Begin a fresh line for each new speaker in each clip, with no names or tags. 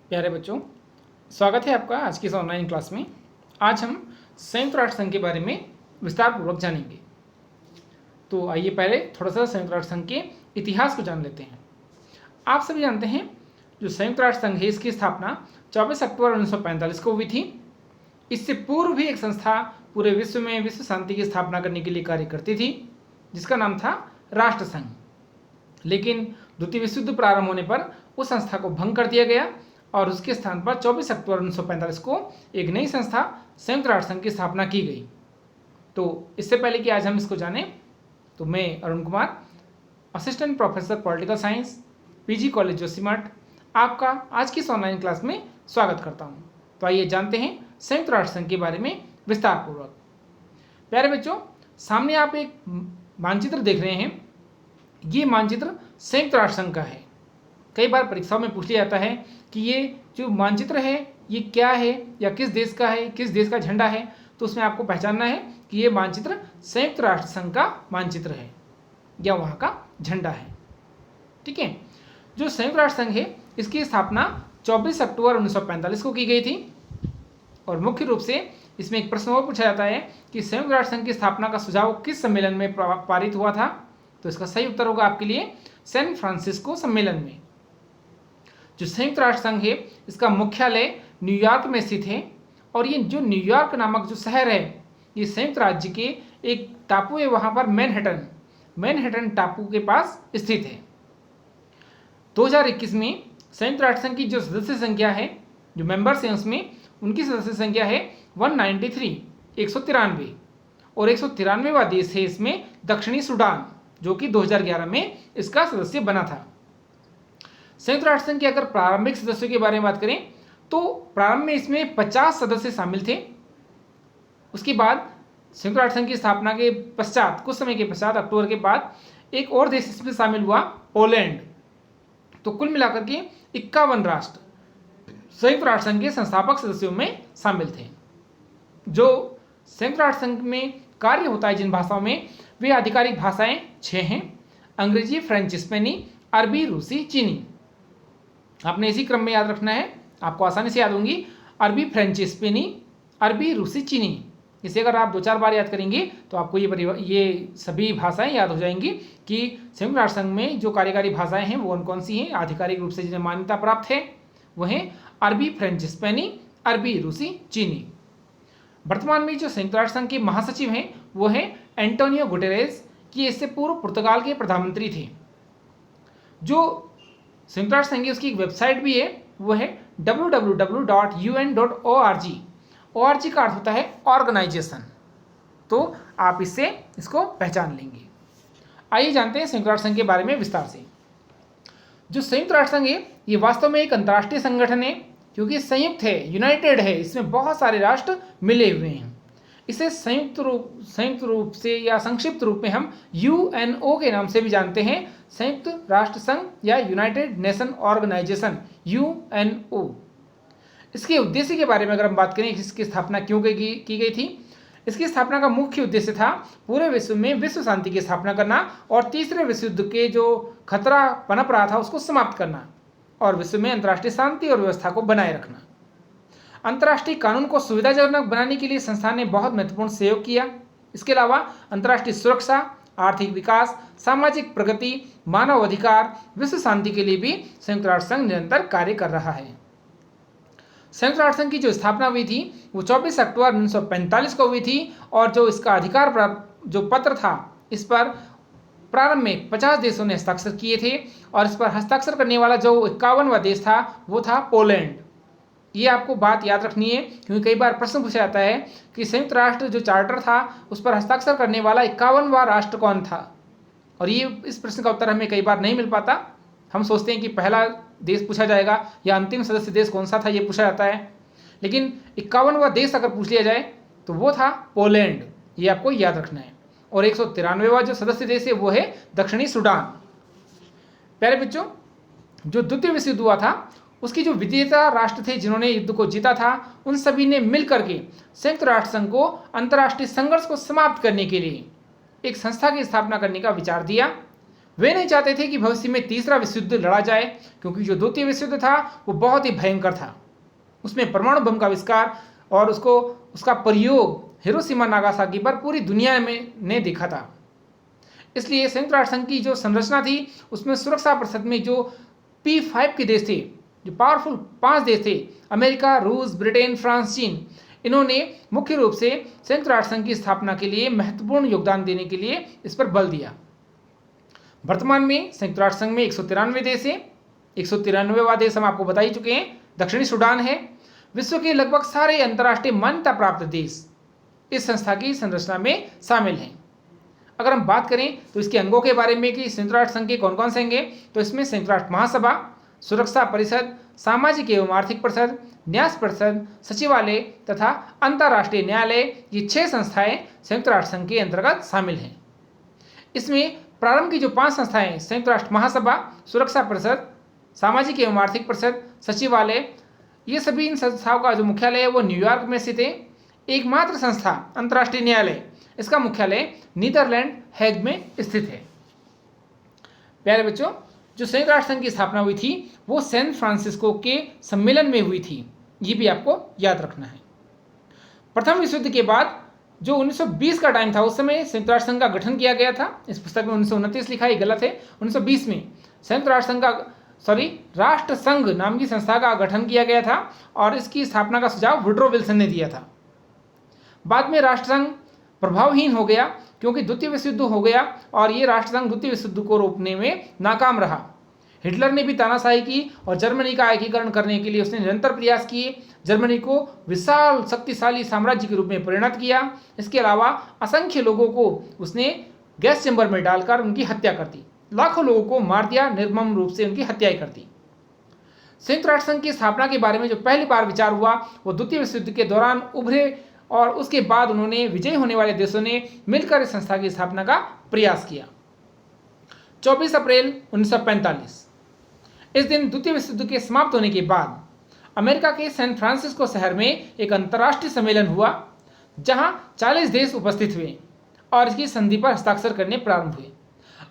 प्यारे बच्चों, स्वागत है आपका आज की इस ऑनलाइन क्लास में। आज हम संयुक्त राष्ट्र संघ के बारे में विस्तार पूर्वक जानेंगे। तो आइए पहले थोड़ा सा संयुक्त राष्ट्र संघ के इतिहास को जान लेते हैं। आप सभी जानते हैं जो संयुक्त राष्ट्र संघ है इसकी स्थापना 24 अक्टूबर 1945 को हुई थी। इससे पूर्व भी एक संस्था पूरे विश्व में विश्व शांति की स्थापना करने के लिए कार्य करती थी जिसका नाम था राष्ट्र संघ। लेकिन द्वितीय विश्व युद्ध प्रारंभ होने पर उस संस्था को भंग कर दिया गया और उसके स्थान पर 24 अक्टूबर 1945 को एक नई संस्था संयुक्त राष्ट्र संघ की स्थापना की गई। तो इससे पहले कि आज हम इसको जानें, तो मैं Arun Kumar, assistant professor political science, PG college Joshimath, आपका आज की इस ऑनलाइन क्लास में स्वागत करता हूं। तो आइए जानते हैं संयुक्त राष्ट्र संघ के बारे में विस्तार पूर्वक। प्यारे बच्चों, सामने आप एक मानचित्र देख रहे हैं। ये मानचित्र संयुक्त राष्ट्र संघ का है। कई बार परीक्षाओं में पूछ लिया जाता है कि ये जो मानचित्र है ये क्या है या किस देश का है, किस देश का झंडा है। तो उसमें आपको पहचानना है कि ये मानचित्र संयुक्त राष्ट्र संघ का मानचित्र है या वहाँ का झंडा है। ठीक है। जो संयुक्त राष्ट्र संघ है इसकी स्थापना 24 अक्टूबर 1945 को की गई थी। और मुख्य रूप से इसमें एक प्रश्न और पूछा जाता है कि संयुक्त राष्ट्र संघ की स्थापना का सुझाव किस सम्मेलन में पारित हुआ था। तो इसका सही उत्तर होगा आपके लिए सैन फ्रांसिस्को सम्मेलन में। जो संयुक्त राष्ट्र संघ है इसका मुख्यालय न्यूयॉर्क में स्थित है और ये जो न्यूयॉर्क नामक जो शहर है ये संयुक्त राज्य के एक टापू है, वहाँ पर मैनहट्टन टापू के पास स्थित है। 2021 में संयुक्त राष्ट्र संघ की जो सदस्य संख्या है, जो मेंबर्स हैं उसमें उनकी सदस्य संख्या है 193 193 और 193वां देश है इसमें दक्षिणी सूडान, जो कि 2011 में इसका सदस्य बना था। संयुक्त राष्ट्र संघ के अगर प्रारंभिक सदस्यों के बारे में बात करें तो प्रारंभ में इसमें 50 सदस्य शामिल थे। उसके बाद संयुक्त राष्ट्र संघ की स्थापना के पश्चात, कुछ समय के पश्चात, अक्टूबर के बाद एक और देश इसमें शामिल हुआ, पोलैंड। तो कुल मिलाकर के 51 राष्ट्र संयुक्त राष्ट्र संघ के संस्थापक सदस्यों में शामिल थे। जो संयुक्त राष्ट्र संघ में कार्य होता है जिन भाषाओं में, वे आधिकारिक भाषाएं 6 हैं: अंग्रेजी, फ्रेंच, स्पेनी, अरबी, रूसी, चीनी। आपने इसी क्रम में याद रखना है, आपको आसानी से याद होंगी। अरबी, फ्रेंच, स्पेनी, अरबी, रूसी, चीनी। इसे अगर आप 2-4 बार याद करेंगे तो आपको ये सभी भाषाएं याद हो जाएंगी कि संयुक्त राष्ट्र संघ में जो कार्यकारी भाषाएं हैं वो कौन सी हैं। आधिकारिक रूप से जिन्हें मान्यता प्राप्त है वह हैं अरबी, फ्रेंच, स्पेनी, अरबी, रूसी, चीनी। वर्तमान में जो संयुक्त राष्ट्र संघ के महासचिव हैं वो हैं एंटोनियो गुटेरेस, कि इससे पूर्व पुर्तगाल के प्रधानमंत्री थे। जो संयुक्त राष्ट्र संघ की उसकी एक वेबसाइट भी है, वो है www.un.org। ORG का अर्थ होता है ऑर्गेनाइजेशन। तो आप इसको पहचान लेंगे। आइए जानते हैं संयुक्त राष्ट्र संघ के बारे में विस्तार से। जो संयुक्त राष्ट्र संघ है ये वास्तव में एक अंतर्राष्ट्रीय संगठन है, क्योंकि संयुक्त है, यूनाइटेड है, इसमें बहुत सारे राष्ट्र मिले हुए हैं। इसे संयुक्त रूप से या संक्षिप्त रूप में हम UNO के नाम से भी जानते हैं, संयुक्त राष्ट्र संघ या यूनाइटेड नेशन ऑर्गेनाइजेशन, UNO। इसके उद्देश्य के बारे में अगर हम बात करें, इसकी स्थापना क्यों की गई थी। इसकी स्थापना का मुख्य उद्देश्य था पूरे विश्व में विश्व शांति की स्थापना करना और तीसरे विश्व युद्ध के जो खतरा पनप रहा था उसको समाप्त करना और विश्व में अंतर्राष्ट्रीय शांति और व्यवस्था को बनाए रखना। अंतर्राष्ट्रीय कानून को सुविधाजनक बनाने के लिए संस्थान ने बहुत महत्वपूर्ण सहयोग किया। इसके अलावा अंतर्राष्ट्रीय सुरक्षा, आर्थिक विकास, सामाजिक प्रगति, मानव अधिकार, विश्व शांति के लिए भी संयुक्त राष्ट्र संघ निरंतर कार्य कर रहा है। संयुक्त राष्ट्र संघ की जो स्थापना हुई थी वो 24 अक्टूबर 1945 को हुई थी और जो इसका अधिकार प्राप्त जो पत्र था इस पर प्रारंभ में 50 देशों ने हस्ताक्षर किए थे और इस पर हस्ताक्षर करने वाला जो 51वां देश था वो था पोलैंड। ये आपको बात याद रखनी है, क्योंकि कई बार प्रश्न पूछा जाता है कि संयुक्त राष्ट्र जो चार्टर था उस पर हस्ताक्षर करने वाला 51वां राष्ट्र कौन था। और ये इस प्रश्न का उत्तर हमें कई बार नहीं मिल पाता। हम सोचते हैं कि पहला देश पूछा जाएगा या अंतिम सदस्य देश कौन सा था, ये पूछा जाता है, लेकिन 51वां देश अगर पूछ लिया जाए तो वो था पोलैंड। ये आपको याद रखना है। और 193वां जो सदस्य देश है वो है दक्षिणी सूडान। प्यारे बच्चों, जो द्वितीय विश्व युद्ध हुआ था उसकी जो विजेता राष्ट्र थे जिन्होंने युद्ध को जीता था, उन सभी ने मिलकर के संयुक्त राष्ट्र संघ को अंतर्राष्ट्रीय संघर्ष को समाप्त करने के लिए एक संस्था की स्थापना करने का विचार दिया। वे नहीं चाहते थे कि भविष्य में तीसरा विश्व युद्ध लड़ा जाए, क्योंकि जो द्वितीय विश्व युद्ध था वो बहुत ही भयंकर था। उसमें परमाणु बम का आविष्कार और उसका प्रयोग हिरोशिमा नागासाकी पर पूरी दुनिया में ने देखा था। इसलिए संयुक्त राष्ट्र संघ की जो संरचना थी उसमें सुरक्षा परिषद में जो P5 के देश थे, जो पावरफुल 5 देश थे, अमेरिका, रूस, ब्रिटेन, फ्रांस, चीन, इन्होंने मुख्य रूप से संयुक्त राष्ट्र संघ की स्थापना के लिए महत्वपूर्ण योगदान देने के लिए इस पर बल दिया। वर्तमान में संयुक्त राष्ट्र संघ में 193 देश हैं। 193वां देश हम आपको बता ही चुके हैं, दक्षिणी सूडान है। विश्व के लगभग सारे अंतर्राष्ट्रीय मान्यता प्राप्त देश इस संस्था की संरचना में शामिल हैं। अगर हम बात करें तो इसके अंगों के बारे में कि संयुक्त राष्ट्र संघ के कौन कौन से अंग हैं, तो इसमें संयुक्त राष्ट्र महासभा, सुरक्षा परिषद, सामाजिक एवं आर्थिक परिषद, न्यास परिषद, सचिवालय तथा अंतर्राष्ट्रीय न्यायालय, ये 6 संस्थाएं संयुक्त राष्ट्र संघ के अंतर्गत शामिल हैं। इसमें प्रारंभ की जो 5 संस्थाएं, संयुक्त राष्ट्र महासभा, सुरक्षा परिषद, सामाजिक एवं आर्थिक परिषद, सचिवालय, ये सभी इन संस्थाओं का जो मुख्यालय है वो न्यूयॉर्क में स्थित है। एकमात्र संस्था अंतर्राष्ट्रीय न्यायालय, इसका मुख्यालय नीदरलैंड हैग में स्थित है। प्यारे बच्चों, जो संयुक्त राष्ट्र संघ की स्थापना हुई थी वो सैन फ्रांसिस्को के सम्मेलन में हुई थी, ये भी आपको याद रखना है। प्रथम विश्व युद्ध के बाद जो 1920 का टाइम था, उस समय संयुक्त राष्ट्र संघ का गठन किया गया था। इस पुस्तक में 1929 लिखा है, गलत है, 1920 में संयुक्त राष्ट्र संघ का राष्ट्र संघ नाम की संस्था का गठन किया गया था और इसकी स्थापना का सुझाव वुड्रो विल्सन ने दिया था। बाद में राष्ट्रसंघ प्रभावहीन हो गया क्योंकि द्वितीय विश्व युद्ध हो गया और ये राष्ट्रसंघ द्वितीय विश्व युद्ध को रोकने में नाकाम रहा। हिटलर ने भी तानाशाही की और जर्मनी का एकीकरण करने के लिए उसने निरंतर प्रयास किए। जर्मनी को विशाल शक्तिशाली साम्राज्य के रूप में परिणत किया। इसके अलावा असंख्य लोगों को उसने गैस चैम्बर में डालकर उनकी हत्या कर दी, लाखों लोगों को मार दिया, निर्मम रूप से उनकी हत्याएं कर दी। संयुक्त राष्ट्र संघ की स्थापना के बारे में जो पहली बार विचार हुआ वो द्वितीय विश्व युद्ध के दौरान उभरे और उसके बाद उन्होंने विजयी होने वाले देशों ने मिलकर इस संस्था की स्थापना का प्रयास किया। 24 अप्रैल 1945 इस दिन द्वितीय विश्व युद्ध के समाप्त होने के बाद अमेरिका के सैन फ्रांसिस्को शहर में एक अंतर्राष्ट्रीय सम्मेलन हुआ जहां 40 देश उपस्थित हुए और इसकी संधि पर हस्ताक्षर करने प्रारंभ हुए।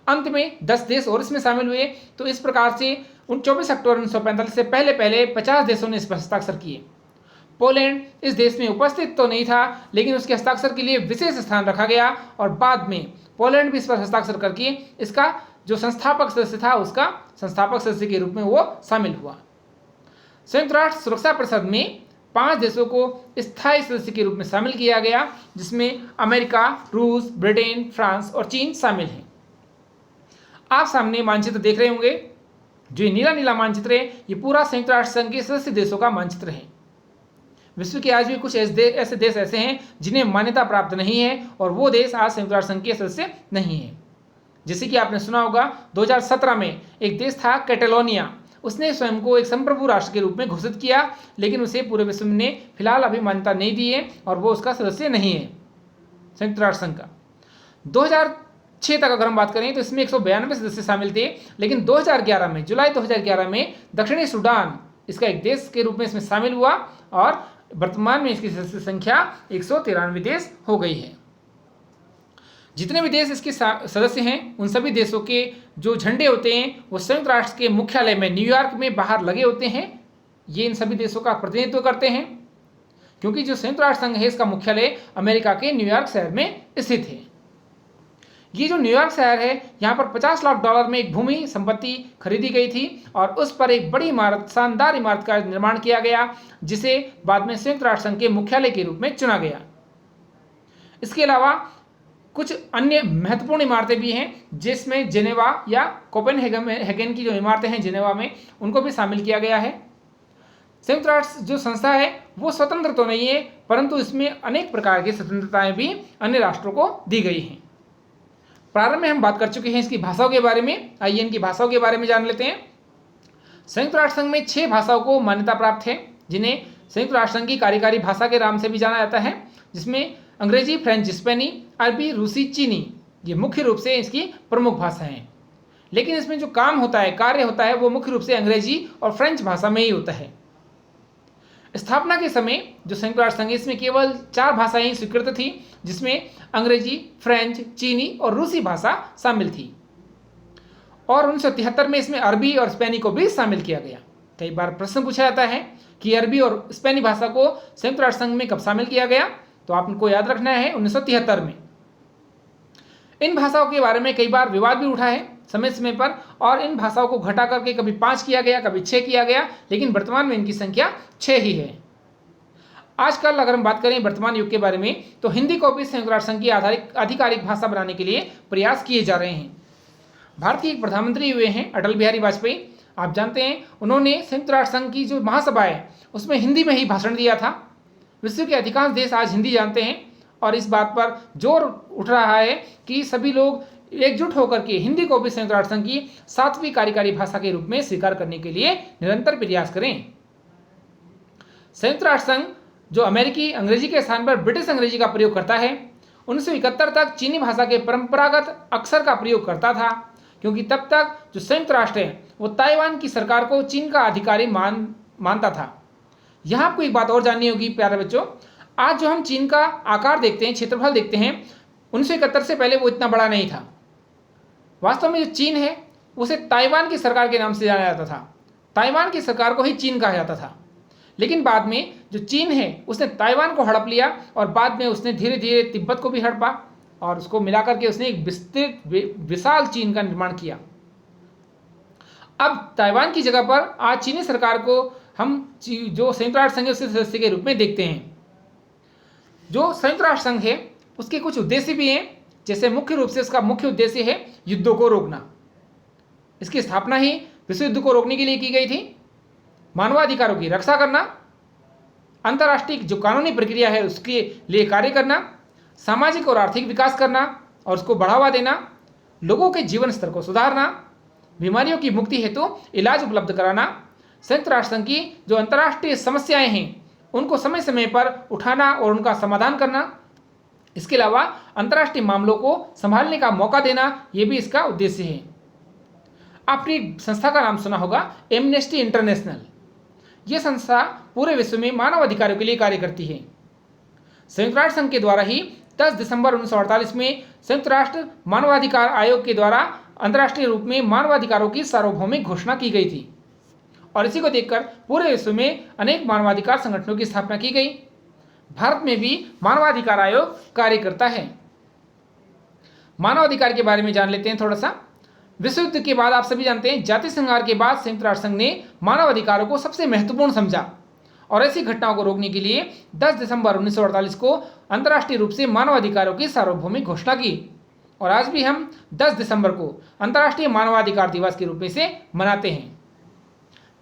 अंत में 10 देश और इसमें शामिल हुए। तो इस प्रकार से 24 अक्टूबर 1945 से पहले 50 देशों ने इस पर हस्ताक्षर किए। पोलैंड इस देश में उपस्थित तो नहीं था, लेकिन उसके हस्ताक्षर के लिए विशेष स्थान रखा गया और बाद में पोलैंड भी इस पर हस्ताक्षर करके इसका जो संस्थापक सदस्य था उसका संस्थापक सदस्य के रूप में वो शामिल हुआ। संयुक्त राष्ट्र सुरक्षा परिषद में 5 देशों को स्थायी सदस्य के रूप में शामिल किया गया, जिसमें अमेरिका, रूस, ब्रिटेन, फ्रांस और चीन शामिल हैं। आप सामने मानचित्र देख रहे होंगे। जो नीला नीला मानचित्र है ये पूरा संयुक्त राष्ट्र संघ के सदस्य देशों का मानचित्र है। विश्व के आज भी कुछ ऐसे देश ऐसे हैं जिन्हें मान्यता प्राप्त नहीं है और वो देश आज संयुक्त राष्ट्र संघ के सदस्य नहीं है। जैसे कि आपने सुना होगा 2017 में एक देश था कैटेलोनिया, उसने स्वयं को एक संप्रभु राष्ट्र के रूप में घोषित किया, लेकिन उसे पूरे विश्व ने फिलहाल अभी मान्यता नहीं दी है और वो उसका सदस्य नहीं है संयुक्त राष्ट्र संघ का। 2006 तक अगर हम बात करें तो इसमें 192 सदस्य शामिल थे, लेकिन 2011 में जुलाई 2011 में दक्षिणी सूडान इसका एक देश के रूप में इसमें शामिल हुआ और वर्तमान में इसकी सदस्य संख्या 193 देश हो गई है। जितने भी देश इसके सदस्य हैं उन सभी देशों के जो झंडे होते हैं वो संयुक्त राष्ट्र के मुख्यालय में न्यूयॉर्क में बाहर लगे होते हैं। ये इन सभी देशों का प्रतिनिधित्व करते हैं क्योंकि जो संयुक्त राष्ट्र संघ है इसका मुख्यालय अमेरिका के न्यूयॉर्क शहर में स्थित है। ये जो न्यूयॉर्क शहर है यहाँ पर $50 लाख में एक भूमि संपत्ति खरीदी गई थी और उस पर एक बड़ी इमारत, शानदार इमारत का निर्माण किया गया, जिसे बाद में संयुक्त राष्ट्र संघ के मुख्यालय के रूप में चुना गया। इसके अलावा कुछ अन्य महत्वपूर्ण इमारतें भी हैं जिसमें जेनेवा या कोपेनहेगन की जो इमारतें हैं जेनेवा में, उनको भी शामिल किया गया है। संयुक्त राष्ट्र जो संस्था है वो स्वतंत्र तो नहीं है, परंतु इसमें अनेक प्रकार की स्वतंत्रताएं भी अन्य राष्ट्रों को दी गई हैं। प्रारंभ में हम बात कर चुके हैं इसकी भाषाओं के बारे में। आइए इनकी भाषाओं के बारे में जान लेते हैं। संयुक्त राष्ट्र संघ में 6 भाषाओं को मान्यता प्राप्त है, जिन्हें संयुक्त राष्ट्र संघ की कार्यकारी भाषा के नाम से भी जाना जाता है, जिसमें अंग्रेजी, फ्रेंच, स्पेनी, अरबी, रूसी, चीनी ये मुख्य रूप से इसकी प्रमुख भाषाएं हैं। लेकिन इसमें जो काम होता है, कार्य होता है, वो मुख्य रूप से अंग्रेजी और फ्रेंच भाषा में ही होता है। स्थापना के समय जो संयुक्त राष्ट्र संघ इसमें केवल 4 भाषाएं स्वीकृत थी, जिसमें अंग्रेजी, फ्रेंच, चीनी और रूसी भाषा शामिल थी। और 1973 में इसमें अरबी और स्पेनी को भी शामिल किया गया। कई बार प्रश्न पूछा जाता है कि अरबी और स्पेनी भाषा को संयुक्त राष्ट्र संघ में कब शामिल किया गया, तो आपको याद रखना है 1973 में। इन भाषाओं के बारे में कई बार विवाद भी उठा है समय समय पर, और इन भाषाओं को घटा करके कभी 5 किया गया, कभी 6 किया गया, लेकिन वर्तमान में इनकी संख्या 6 ही है। आजकल अगर हम बात करें वर्तमान युग के बारे में, तो हिंदी को भी संयुक्त राष्ट्र संघ की आधिकारिक भाषा बनाने के लिए प्रयास किए जा रहे हैं। भारत के एक प्रधानमंत्री हुए हैं अटल बिहारी वाजपेयी, आप जानते हैं उन्होंने संयुक्त राष्ट्र संघ की जो महासभा है उसमें हिंदी में ही भाषण दिया था। विश्व के अधिकांश देश आज हिंदी जानते हैं और इस बात पर जोर उठ रहा है कि सभी लोग एकजुट होकर के हिंदी को भी संयुक्त राष्ट्र संघ की 7वीं कार्यकारी भाषा के रूप में स्वीकार करने के लिए निरंतर प्रयास करें। संयुक्त राष्ट्र संघ जो अमेरिकी अंग्रेजी के स्थान पर ब्रिटिश अंग्रेजी का प्रयोग करता है, 1971 तक चीनी भाषा के परंपरागत अक्षर का प्रयोग करता था, क्योंकि तब तक जो संयुक्त राष्ट्र है वो ताइवान की सरकार को चीन का अधिकारी मानता था। यहाँ आपको एक बात और जाननी होगी प्यारे बच्चों, आज जो हम चीन का आकार देखते हैं, क्षेत्रफल देखते हैं, 1971 से पहले वो इतना बड़ा नहीं था। वास्तव में जो चीन है उसे ताइवान की सरकार के नाम से जाना जाता था, ताइवान की सरकार को ही चीन कहा जाता था। लेकिन बाद में जो चीन है उसने ताइवान को हड़प लिया और बाद में उसने धीरे धीरे तिब्बत को भी हड़पा और उसको मिलाकर के उसने एक विस्तृत विशाल चीन का निर्माण किया। अब ताइवान की जगह पर आज चीनी सरकार को हम जो संयुक्त राष्ट्र संघ उसके सदस्य के रूप में देखते हैं। जो संयुक्त राष्ट्र संघ है उसके कुछ उद्देश्य भी हैं, जैसे मुख्य रूप से उसका मुख्य उद्देश्य है युद्धों को रोकना। इसकी स्थापना ही विश्व युद्ध को रोकने के लिए की गई थी। मानवाधिकारों की रक्षा करना, अंतर्राष्ट्रीय जो कानूनी प्रक्रिया है उसके लिए कार्य करना, सामाजिक और आर्थिक विकास करना और उसको बढ़ावा देना, लोगों के जीवन स्तर को सुधारना, बीमारियों की मुक्ति हेतु इलाज उपलब्ध कराना, संयुक्त राष्ट्र संघ की जो अंतर्राष्ट्रीय समस्याएं हैं उनको समय समय पर उठाना और उनका समाधान करना, इसके अलावा अंतर्राष्ट्रीय मामलों को संभालने का मौका देना, ये भी इसका उद्देश्य है। आपने संस्था का नाम सुना होगा एमनेस्टी इंटरनेशनल। यह संस्था पूरे विश्व में मानव अधिकारों के लिए कार्य करती है। संयुक्त राष्ट्र संघ के द्वारा ही 10 दिसंबर 1948 में संयुक्त राष्ट्र मानवाधिकार आयोग के द्वारा अंतर्राष्ट्रीय रूप में मानवाधिकारों की सार्वभौमिक घोषणा की गई थी और इसी को देखकर पूरे विश्व में अनेक मानवाधिकार संगठनों की स्थापना की गई। भारत में भी मानवाधिकार आयोग कार्य करता है। मानवाधिकार के बारे में जान लेते हैं थोड़ा सा। विश्व युद्ध के बाद आप सभी जानते हैं जातीय संहार के बाद संयुक्त राष्ट्र संघ ने मानव अधिकारों को सबसे महत्वपूर्ण समझा और ऐसी घटनाओं को रोकने के लिए 10 दिसंबर 1948 को अंतर्राष्ट्रीय रूप से मानव अधिकारों की सार्वभौमिक घोषणा की और आज भी हम 10 दिसंबर को अंतर्राष्ट्रीय मानवाधिकार दिवस के रूप में से मनाते हैं।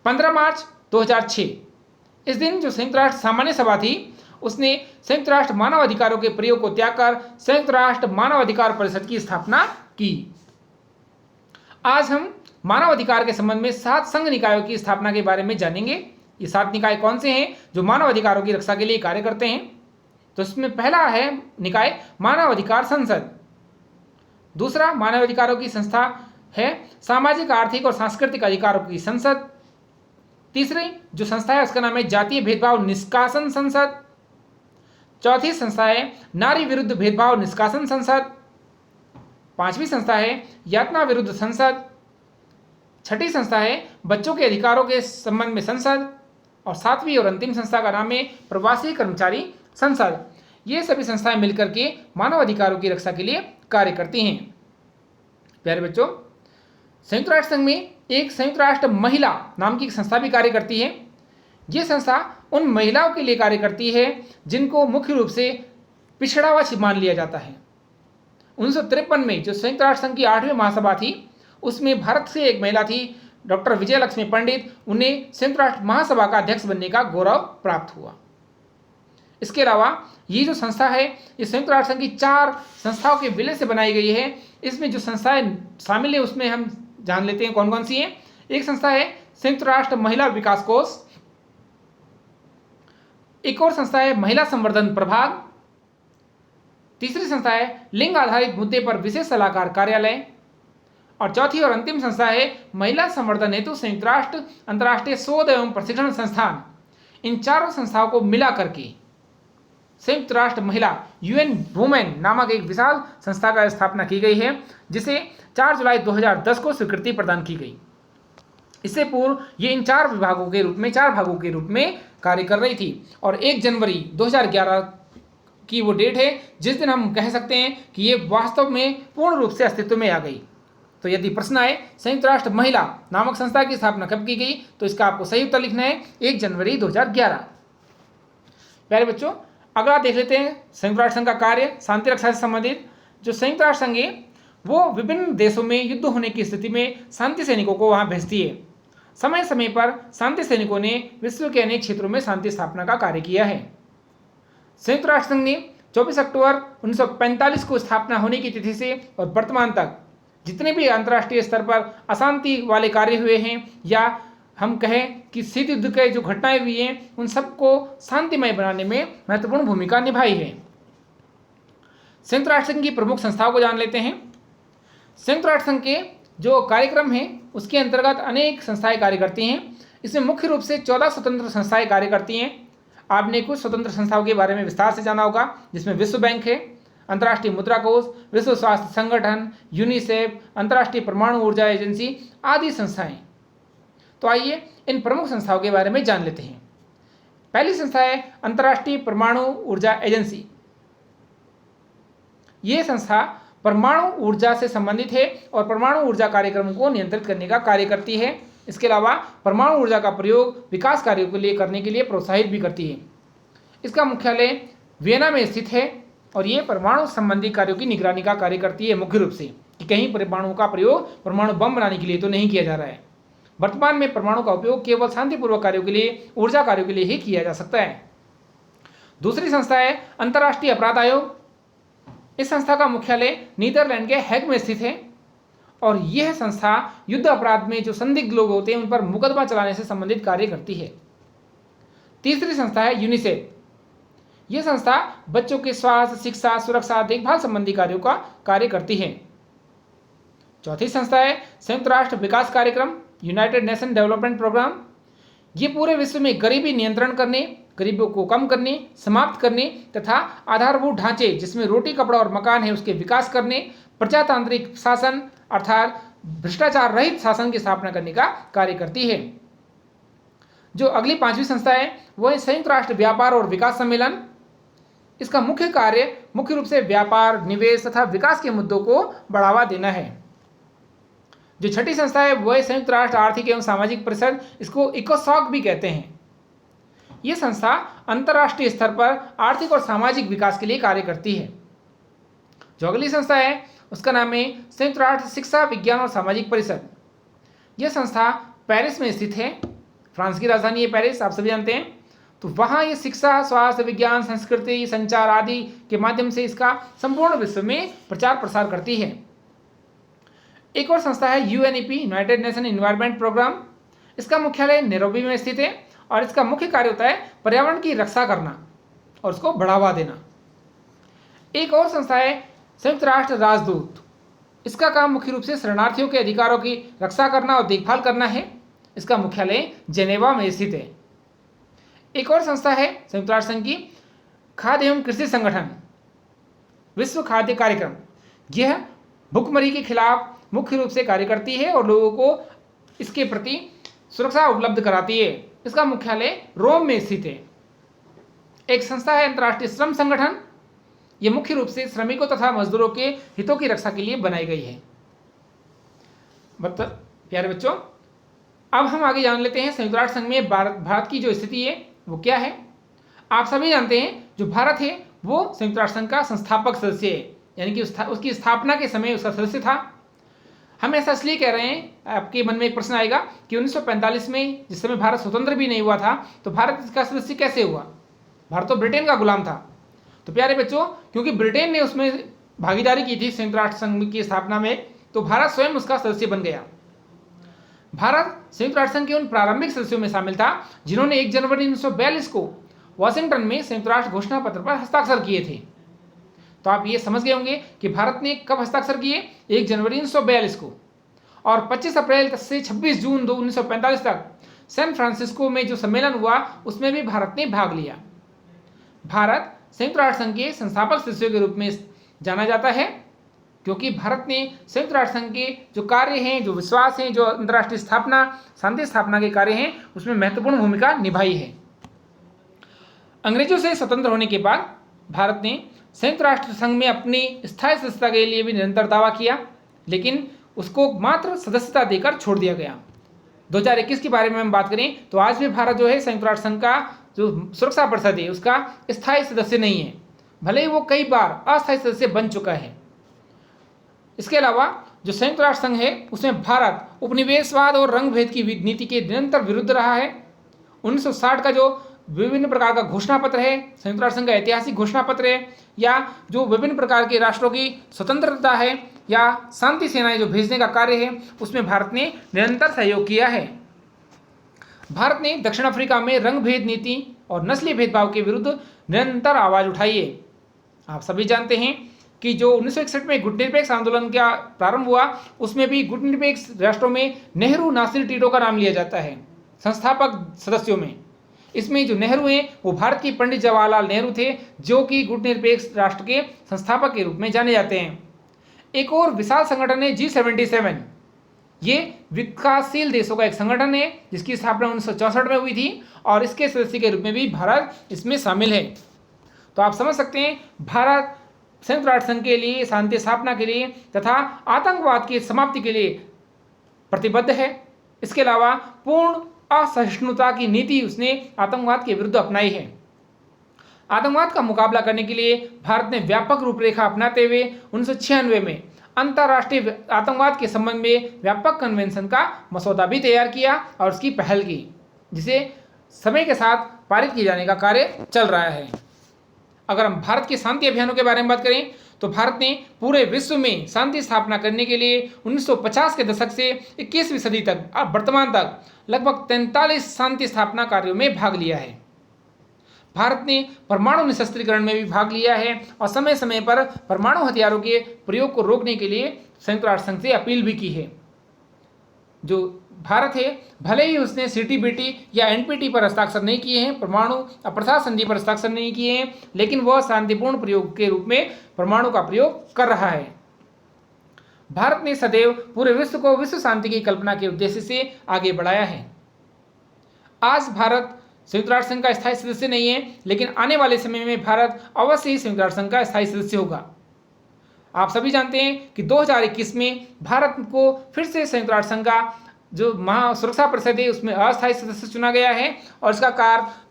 15 मार्च 2006 इस दिन जो संयुक्त राष्ट्र सामान्य सभा थी उसने संयुक्त राष्ट्र मानव अधिकारों के प्रयोग को त्याग कर संयुक्त राष्ट्र मानव अधिकार परिषद की स्थापना की। आज हम मानव अधिकार के संबंध में 7 संघ निकायों की स्थापना के बारे में जानेंगे। ये 7 निकाय कौन से हैं जो मानव अधिकारों की रक्षा के लिए कार्य करते हैं? तो इसमें पहला है निकाय मानव अधिकार संसद। दूसरा मानव अधिकारों की संस्था है सामाजिक, आर्थिक और सांस्कृतिक अधिकारों की संसद। तीसरी जो संस्था है उसका नाम है जातीय भेदभाव निष्कासन संसद। चौथी संस्था है नारी विरुद्ध भेदभाव निष्कासन संसद। 5वीं संस्था है यातना विरुद्ध संसद। 6ठी संस्था है बच्चों के अधिकारों के संबंध में संसद और 7वीं और अंतिम संस्था का नाम है प्रवासी कर्मचारी संसद। ये सभी संस्थाएं मिलकर के मानव अधिकारों की रक्षा के लिए कार्य करती हैं। प्यारे बच्चों, संयुक्त राष्ट्र संघ में एक संयुक्त राष्ट्र महिला नाम की एक संस्था भी कार्य करती है। ये संस्था उन महिलाओं के लिए कार्य करती है जिनको मुख्य रूप से पिछड़ा हुआ मान लिया जाता है। 1953 में जो संयुक्त राष्ट्र संघ की 8वीं महासभा थी उसमें भारत से एक महिला थी डॉक्टर विजयलक्ष्मी पंडित, उन्हें संयुक्त राष्ट्र महासभा का अध्यक्ष बनने का गौरव प्राप्त हुआ। इसके अलावा ये जो संस्था है ये संयुक्त राष्ट्र संघ की 4 संस्थाओं के विलय से बनाई गई है। इसमें जो संस्थाएं शामिल है उसमें हम जान लेते हैं कौन कौन सी हैं। एक संस्था है संयुक्त राष्ट्र महिला विकास कोष। एक और संस्था है महिला संवर्धन प्रभाग। तीसरी संस्था है लिंग आधारित मुद्दे पर विशेष सलाहकार कार्यालय। और चौथी और अंतिम संस्था है महिला संवर्धन हेतु संयुक्त राष्ट्र अंतर्राष्ट्रीय शोध एवं प्रशिक्षण संस्थान। इन चारों संस्थाओं को मिला करके संयुक्त राष्ट्र महिला यूएन वुमेन नामक एक विशाल संस्था का स्थापना की गई है, जिसे 4 जुलाई 2010 को स्वीकृति प्रदान की गई। इससे पूर्व ये इन 4 भागों के रूप में कार्य कर रही थी और 1 जनवरी 2011 की वो डेट है जिस दिन हम कह सकते हैं कि ये वास्तव में पूर्ण रूप से अस्तित्व में आ गई। तो यदि प्रश्न आए संयुक्त राष्ट्र महिला नामक संस्था की स्थापना कब की गई, तो इसका आपको सही उत्तर लिखना है 1 जनवरी 2011। प्यारे बच्चों, अगला देख लेते हैं संयुक्त राष्ट्र संघ का कार्य शांति रक्षा से संबंधित। जो संयुक्त राष्ट्र संघ है वो विभिन्न देशों में युद्ध होने की स्थिति में शांति सैनिकों को वहां भेजती है। समय समय पर शांति सैनिकों ने विश्व के अनेक क्षेत्रों में शांति स्थापना का कार्य किया है। संयुक्त राष्ट्र संघ ने 24 अक्टूबर 1945 को स्थापना होने की तिथि से और वर्तमान तक जितने भी अंतर्राष्ट्रीय स्तर पर अशांति वाले कार्य हुए हैं या हम कहें कि शीत युद्ध के जो घटनाएं हुई हैं, उन सबको शांतिमय बनाने में महत्वपूर्ण भूमिका निभाई है। संयुक्त राष्ट्र संघ की प्रमुख संस्थाओं को जान लेते हैं। संयुक्त राष्ट्र संघ के जो कार्यक्रम है उसके अंतर्गत अनेक संस्थाएं कार्य करती हैं। इसमें मुख्य रूप से 14 स्वतंत्र संस्थाएं कार्य करती हैं। आपने कुछ स्वतंत्र संस्थाओं के बारे में विस्तार से जाना होगा, जिसमें विश्व बैंक है, अंतर्राष्ट्रीय मुद्रा कोष, विश्व स्वास्थ्य संगठन, यूनिसेफ, अंतर्राष्ट्रीय परमाणु ऊर्जा एजेंसी आदि संस्थाएं। तो आइए इन प्रमुख संस्थाओं के बारे में जान लेते हैं। पहली संस्था है अंतर्राष्ट्रीय परमाणु ऊर्जा एजेंसी। ये संस्था परमाणु ऊर्जा से संबंधित है और परमाणु ऊर्जा कार्यक्रम को नियंत्रित करने का कार्य करती है। इसके अलावा परमाणु ऊर्जा का प्रयोग विकास कार्यों के लिए करने के लिए प्रोत्साहित भी करती है। इसका मुख्यालय वियना में स्थित है और ये परमाणु संबंधी कार्यों की निगरानी का कार्य करती है, मुख्य रूप से कि कहीं परमाणु का प्रयोग परमाणु बम बनाने के लिए तो नहीं किया जा रहा है। वर्तमान में परमाणु का उपयोग केवल शांतिपूर्वक कार्यों के लिए, ऊर्जा कार्यों के लिए ही किया जा सकता है। दूसरी संस्था है अंतर्राष्ट्रीय अपराध आयोग। इस संस्था का मुख्यालय नीदरलैंड के हैग में स्थित है और यह संस्था युद्ध अपराध में जो संदिग्ध लोग होते हैं उन पर मुकदमा चलाने से संबंधित कार्य करती है। तीसरी संस्था है यूनिसेफ। यह संस्था बच्चों के स्वास्थ्य, शिक्षा, सुरक्षा, देखभाल संबंधी कार्यों का कार्य करती है। चौथी संस्था है संयुक्त राष्ट्र विकास कार्यक्रम, यूनाइटेड नेशन डेवलपमेंट प्रोग्राम। ये पूरे विश्व में गरीबी नियंत्रण करने, गरीबों को कम करने, समाप्त करने तथा आधारभूत ढांचे जिसमें रोटी, कपड़ा और मकान है उसके विकास करने, प्रजातांत्रिक शासन अर्थात भ्रष्टाचार रहित शासन की स्थापना करने का कार्य करती है। जो अगली 5वीं संस्था है वो है संयुक्त राष्ट्र व्यापार और विकास सम्मेलन। इसका मुख्य कार्य मुख्य रूप से व्यापार, निवेश तथा विकास के मुद्दों को बढ़ावा देना है। जो छठी संस्था है वो है संयुक्त राष्ट्र आर्थिक एवं सामाजिक परिषद, इसको इकोसॉक भी कहते हैं। ये संस्था अंतर्राष्ट्रीय स्तर पर आर्थिक और सामाजिक विकास के लिए कार्य करती है। जो अगली संस्था है उसका नाम है संयुक्त राष्ट्र शिक्षा, विज्ञान और सामाजिक परिषद। यह संस्था पेरिस में स्थित है। फ्रांस की राजधानी है पेरिस, आप सभी जानते हैं। तो वहाँ ये शिक्षा, स्वास्थ्य, विज्ञान, संस्कृति, संचार आदि के माध्यम से इसका संपूर्ण विश्व में प्रचार प्रसार करती है। एक और संस्था है UNEP, United Nation Environment Programme. इसका मुख्यालय नैरोबी में स्थित है और इसका मुख्य कार्य होता है पर्यावरण की रक्षा करना और उसको बढ़ावा देना। एक और संस्था है संयुक्त राष्ट्र राजदूत। इसका काम मुख्य रूप से शरणार्थियों के अधिकारों की रक्षा करना और देखभाल करना है। इसका मुख्यालय जेनेवा में स्थित है। एक और संस्था है संयुक्त राष्ट्र संघ की खाद्य एवं कृषि संगठन, विश्व खाद्य कार्यक्रम। यह भुखमरी के खिलाफ मुख्य रूप से कार्य करती है और लोगों को इसके प्रति सुरक्षा उपलब्ध कराती है। इसका मुख्यालय रोम में स्थित है। एक संस्था है अंतर्राष्ट्रीय श्रम संगठन। यह मुख्य रूप से श्रमिकों तथा मजदूरों के हितों की रक्षा के लिए बनाई गई है। प्यारे बच्चों, अब हम आगे जान लेते हैं संयुक्त राष्ट्र संघ में भारत की जो स्थिति है वो क्या है। आप सभी जानते हैं जो भारत है वो संयुक्त राष्ट्र संघ का संस्थापक सदस्य है, यानी कि उसकी स्थापना के समय उसका सदस्य था। हम ऐसा इसलिए कह रहे हैं, आपके मन में एक प्रश्न आएगा कि 1945 में जिस समय भारत स्वतंत्र भी नहीं हुआ था तो भारत इसका सदस्य कैसे हुआ? भारत तो ब्रिटेन का गुलाम था। तो प्यारे बच्चों, क्योंकि ब्रिटेन ने उसमें भागीदारी की थी संयुक्त राष्ट्र संघ की स्थापना में, तो भारत स्वयं उसका सदस्य बन गया। भारत संयुक्त राष्ट्र संघ के उन प्रारंभिक सदस्यों में शामिल था जिन्होंने 1 जनवरी 1942 को वाशिंगटन में संयुक्त राष्ट्र घोषणा पत्र पर हस्ताक्षर किए थे। तो आप ये समझ गए होंगे कि भारत ने कब हस्ताक्षर किए? 1 जनवरी 1942 को, और 25 अप्रैल से 26 जून 1945 तक सैन फ्रांसिस्को में जो सम्मेलन हुआ उसमें भी भारत ने भाग लिया। भारत संयुक्त राष्ट्र संघ के संस्थापक सदस्यों के रूप में जाना जाता है, क्योंकि भारत ने संयुक्त राष्ट्र संघ के जो कार्य हैं, जो विश्वास हैं, जो अंतर्राष्ट्रीय स्थापना, शांति स्थापना के कार्य हैं, उसमें महत्वपूर्ण भूमिका निभाई है। अंग्रेजों से स्वतंत्र होने के बाद भारत ने संयुक्त राष्ट्र संघ में अपनी स्थायी सदस्यता के लिए भी निरंतर दावा किया, लेकिन उसको मात्र सदस्यता देकर छोड़ दिया गया। 2021 के बारे में हम बात करें तो आज भी भारत जो है संयुक्त राष्ट्र संघ का जो सुरक्षा परिषद है उसका स्थायी सदस्य नहीं है, भले ही वो कई बार अस्थायी सदस्य बन चुका है। इसके अलावा जो संयुक्त राष्ट्र संघ है उसमें भारत उपनिवेशवाद और रंग भेद की नीति के निरंतर विरुद्ध रहा है। 1960 का जो विभिन्न प्रकार का घोषणा पत्र है, संयुक्त राष्ट्र संघ का ऐतिहासिक घोषणा पत्र है, या जो विभिन्न प्रकार के राष्ट्रों की स्वतंत्रता है या शांति सेनाएं जो भेजने का कार्य है, उसमें भारत ने निरंतर सहयोग किया है। भारत ने दक्षिण अफ्रीका में रंग भेद नीति और नस्लीय भेदभाव के विरुद्ध निरंतर आवाज उठाई है। आप सभी जानते हैं कि जो 1961 में गुटनिरपेक्ष आंदोलन का प्रारंभ हुआ, उसमें भी गुटनिरपेक्ष राष्ट्रों में नेहरू, नासिर, टीटो का नाम लिया जाता है संस्थापक सदस्यों में। इसमें जो नेहरू हैं वो भारत के पंडित जवाहरलाल नेहरू थे, जो कि गुटनिरपेक्ष राष्ट्र के संस्थापक के रूप में जाने जाते हैं। एक और विशाल संगठन है G77। ये विकासशील देशों का एक संगठन है जिसकी स्थापना 1964 में हुई थी, और इसके सदस्य के रूप में भी भारत इसमें शामिल है। तो आप समझ सकते हैं भारत संयुक्त राष्ट्र संघ के लिए, शांति स्थापना के लिए तथा आतंकवाद की समाप्ति के लिए प्रतिबद्ध है। इसके अलावा पूर्ण असहिष्णुता की नीति उसने आतंकवाद के विरुद्ध अपनाई है। आतंकवाद का मुकाबला करने के लिए भारत ने व्यापक रूपरेखा अपनाते हुए 1996 में अंतर्राष्ट्रीय आतंकवाद के संबंध में व्यापक कन्वेंशन का मसौदा भी तैयार किया और उसकी पहल की, जिसे समय के साथ पारित किए जाने का कार्य चल रहा है। अगर हम भारत के शांति अभियानों के बारे में बात करें तो भारत ने पूरे विश्व में शांति स्थापना करने के लिए 1950 के दशक से 21वीं सदी तक और वर्तमान तक लगभग 43 शांति स्थापना कार्यों में भाग लिया है। भारत ने परमाणु निशस्त्रीकरण में भी भाग लिया है और समय समय पर परमाणु हथियारों के प्रयोग को रोकने के लिए संयुक्त राष्ट्र संघ से अपील भी की है। जो भारत है, भले ही उसने CTBT या NPT पर हस्ताक्षर नहीं किए हैं, परमाणु अप्रसार संधि पर हस्ताक्षर नहीं किए हैं, लेकिन वह शांतिपूर्ण प्रयोग के रूप में परमाणु का प्रयोग कर रहा है। भारत ने सदैव पूरे विश्व को विश्व शांति की कल्पना के उद्देश्य से आगे बढ़ाया है। आज भारत संयुक्त राष्ट्र संघ का स्थायी सदस्य नहीं है, लेकिन आने वाले समय में भारत अवश्य ही संयुक्त राष्ट्र संघ का स्थायी सदस्य होगा। आप सभी जानते हैं कि 2021 में भारत को फिर से संयुक्त राष्ट्र संघ का जो महा सुरक्षा परिषद है उसमें अस्थायी सदस्य चुना गया है, और इसका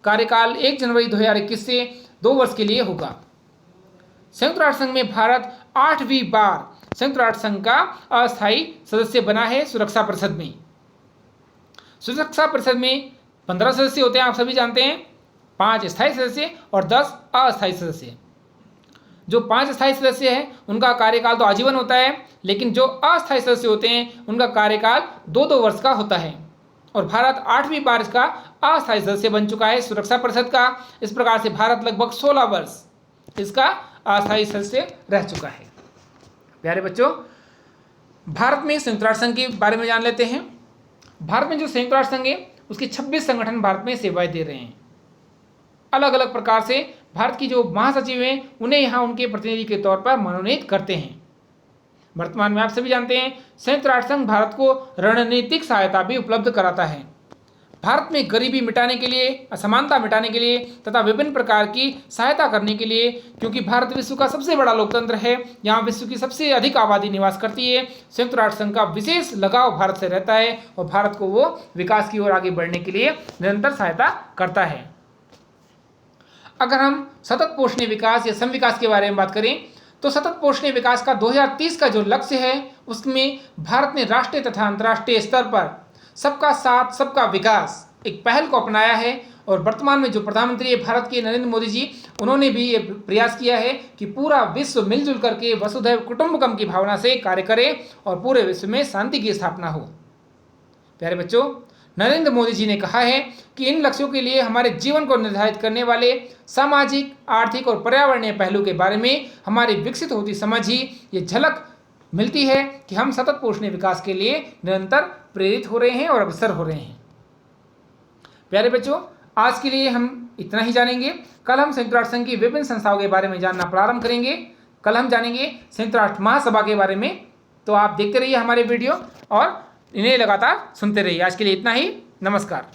कार्यकाल 1 जनवरी 2021 से 2 वर्ष के लिए होगा। संयुक्त राष्ट्र संघ में भारत 8वीं बार संयुक्त राष्ट्र संघ का अस्थायी सदस्य बना है। सुरक्षा परिषद में 15 सदस्य होते हैं, आप सभी जानते हैं, 5 स्थायी सदस्य और 10 अस्थायी सदस्य। जो 5 स्थायी सदस्य हैं उनका कार्यकाल तो आजीवन होता है, लेकिन जो अस्थायी सदस्य होते हैं उनका कार्यकाल 2-2 वर्ष का होता है, और भारत 8वीं बार इसका अस्थायी सदस्य बन चुका है सुरक्षा परिषद का। इस प्रकार से भारत लगभग 16 वर्ष इसका अस्थायी सदस्य रह चुका है। प्यारे बच्चों, भारत में संयुक्त राष्ट्र संघ के बारे में जान लेते हैं। भारत में जो संयुक्त राष्ट्र संघ है उसके 26 संगठन भारत में सेवाएं दे रहे हैं। अलग अलग प्रकार से भारत की जो महासचिव हैं उन्हें यहाँ उनके प्रतिनिधि के तौर पर मनोनीत करते हैं। वर्तमान में आप सभी जानते हैं संयुक्त राष्ट्र संघ भारत को रणनीतिक सहायता भी उपलब्ध कराता है। भारत में गरीबी मिटाने के लिए, असमानता मिटाने के लिए तथा विभिन्न प्रकार की सहायता करने के लिए, क्योंकि भारत विश्व का सबसे बड़ा लोकतंत्र है, यहाँ विश्व की सबसे अधिक आबादी निवास करती है, संयुक्त राष्ट्र संघ का विशेष लगाव भारत से रहता है और भारत को वो विकास की ओर आगे बढ़ने के लिए निरंतर सहायता करता है। अगर हम सतत पोषणीय विकास या समविकास के बारे में बात करें तो सतत पोषणीय विकास का 2030 का जो लक्ष्य है उसमें भारत ने राष्ट्रीय तथा अंतर्राष्ट्रीय स्तर पर सबका साथ सबका विकास एक पहल को अपनाया है। और वर्तमान में जो प्रधानमंत्री है भारत के नरेंद्र मोदी जी, उन्होंने भी ये प्रयास किया है कि पूरा विश्व मिलजुल करके वसुधैव कुटुंबकम की भावना से कार्य करे और पूरे विश्व में शांति की स्थापना हो। प्यारे बच्चों, नरेंद्र मोदी जी ने कहा है कि इन लक्ष्यों के लिए हमारे जीवन को निर्धारित करने वाले सामाजिक, आर्थिक और पर्यावरणीय पहलू के बारे में हमारी विकसित होती समझ ही ये झलक मिलती है कि हम सतत पोषणीय विकास के लिए निरंतर प्रेरित हो रहे हैं और अग्रसर हो रहे हैं। प्यारे बच्चों, आज के लिए हम इतना ही जानेंगे। कल हम संयुक्त राष्ट्र संघ की विभिन्न संस्थाओं के बारे में जानना प्रारंभ करेंगे। कल हम जानेंगे संयुक्त राष्ट्र महासभा के बारे में। तो आप देखते रहिए हमारे वीडियो और इन्हें लगातार सुनते रहिए। आज के लिए इतना ही। नमस्कार।